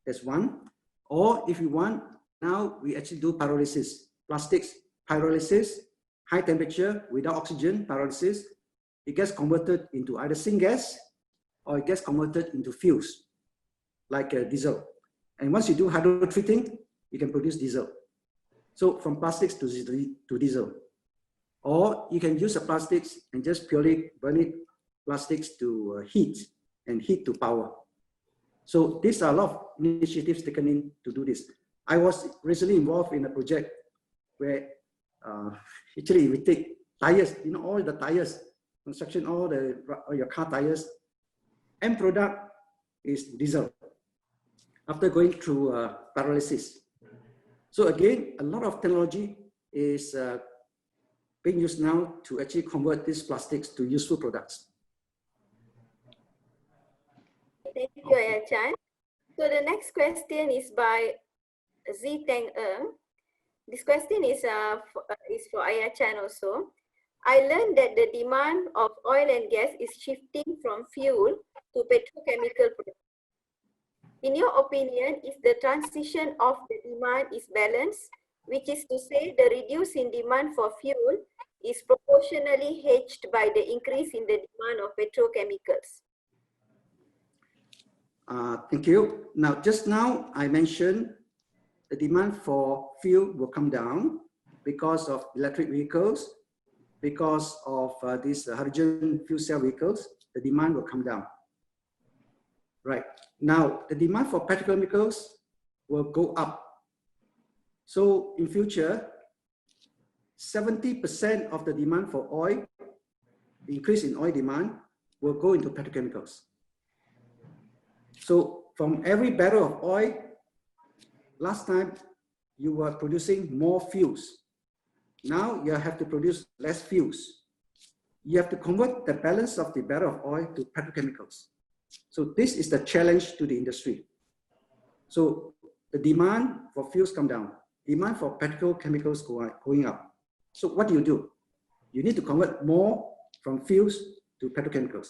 That's one. Or if you want, now we actually do pyrolysis. Plastics, pyrolysis, high temperature, without oxygen, pyrolysis. It gets converted into either syngas or it gets converted into fuels, like diesel. And once you do hydrotreating, you can produce diesel. So from plastics to diesel. Or you can use the plastics and just purely burn it, plastics to heat and heat to power. So these are a lot of initiatives taken in to do this. I was recently involved in a project where actually we take tires, you know, all the tires, construction, all your car tires, end product is diesel after going through pyrolysis. So again, a lot of technology is being used now to actually convert these plastics to useful products. Thank you, Ayah Chan. So the next question is by Z Teng Eng. This question is for Ayah Chan also. I learned that the demand of oil and gas is shifting from fuel to petrochemical products. In your opinion, is the transition of the demand is balanced, which is to say the reduce in demand for fuel is proportionally hedged by the increase in the demand of petrochemicals? Thank you. Now, just now I mentioned the demand for fuel will come down because of electric vehicles, because of these hydrogen fuel cell vehicles, the demand will come down. Right. Now, the demand for petrochemicals will go up. So in future, 70% of the demand for oil, the increase in oil demand, will go into petrochemicals. So from every barrel of oil, last time you were producing more fuels. Now you have to produce less fuels. You have to convert the balance of the barrel of oil to petrochemicals. So this is the challenge to the industry. So the demand for fuels come down, demand for petrochemicals going up. So what do? You need to convert more from fuels to petrochemicals.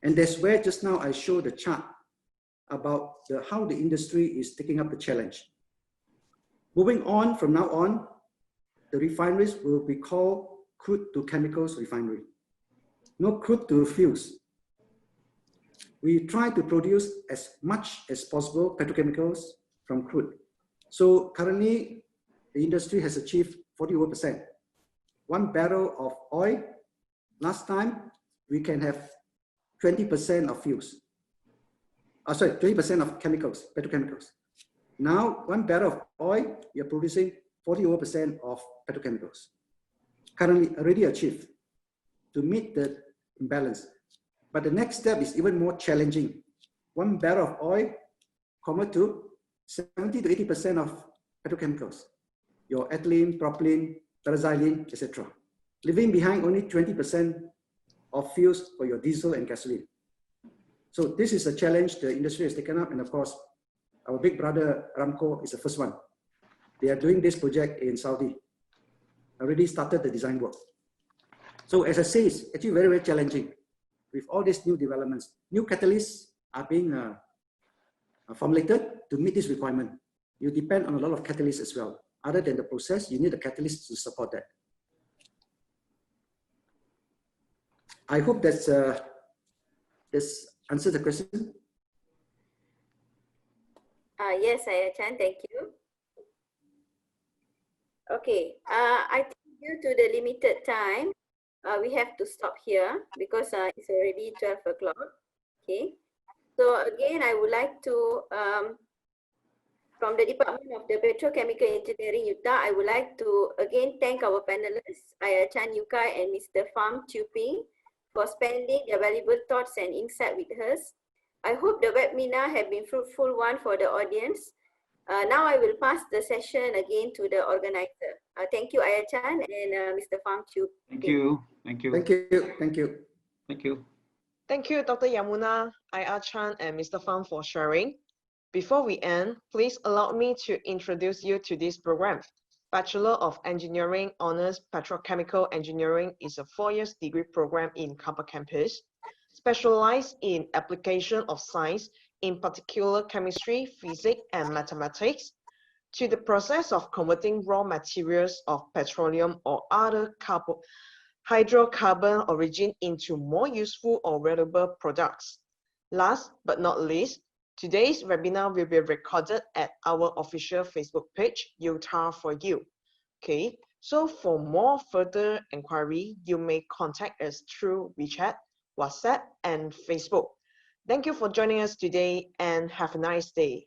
And that's where just now I showed the chart about how the industry is taking up the challenge. Moving on, from now on, the refineries will be called crude to chemicals refinery. No crude to fuels. We try to produce as much as possible petrochemicals from crude. So currently, the industry has achieved 41%. 1 barrel of oil, last time we can have 20% of fuels. 20% of chemicals, petrochemicals. Now, 1 barrel of oil, you're producing 41% of petrochemicals. Currently already achieved to meet the imbalance. But the next step is even more challenging. 1 barrel of oil convert to 70 to 80% of petrochemicals. Your ethylene, propylene, paraxylene, etc. Leaving behind only 20% of fuels for your diesel and gasoline. So this is a challenge the industry has taken up, and of course, our big brother Aramco is the first one. They are doing this project in Saudi. Already started the design work. So as I say, it's actually very, very challenging with all these new developments. New catalysts are being formulated to meet this requirement. You depend on a lot of catalysts as well. Other than the process, you need a catalyst to support that. I hope that's this answers the question. Yes, Ayah Chan, thank you. Okay, I think due to the limited time, we have to stop here because it's already 12 o'clock. Okay, so again, I would like to, from the Department of the Petrochemical Engineering, Utah, I would like to again thank our panelists, Ayah Chan Yew Kai and Mr. Pham Chew Ping, for spending their valuable thoughts and insight with us. I hope the webinar have been fruitful one for the audience. Now I will pass the session again to the organizer. Thank you, Ayah Chan and Mr. Pham Chew Ping. Thank you. Thank you. Thank you. Thank you. Thank you. Thank you, Dr. Yamuna, IR Chan, and Mr. Pham for sharing. Before we end, please allow me to introduce you to this program. Bachelor of Engineering Honours Petrochemical Engineering is a 4-year degree program in Kappa campus, specialized in application of science, in particular chemistry, physics, and mathematics, to the process of converting raw materials of petroleum or other hydrocarbon origin into more useful or valuable products. Last but not least, today's webinar will be recorded at our official Facebook page, Utah for You. Okay, so for more further inquiry, you may contact us through WeChat, WhatsApp, and Facebook. Thank you for joining us today and have a nice day.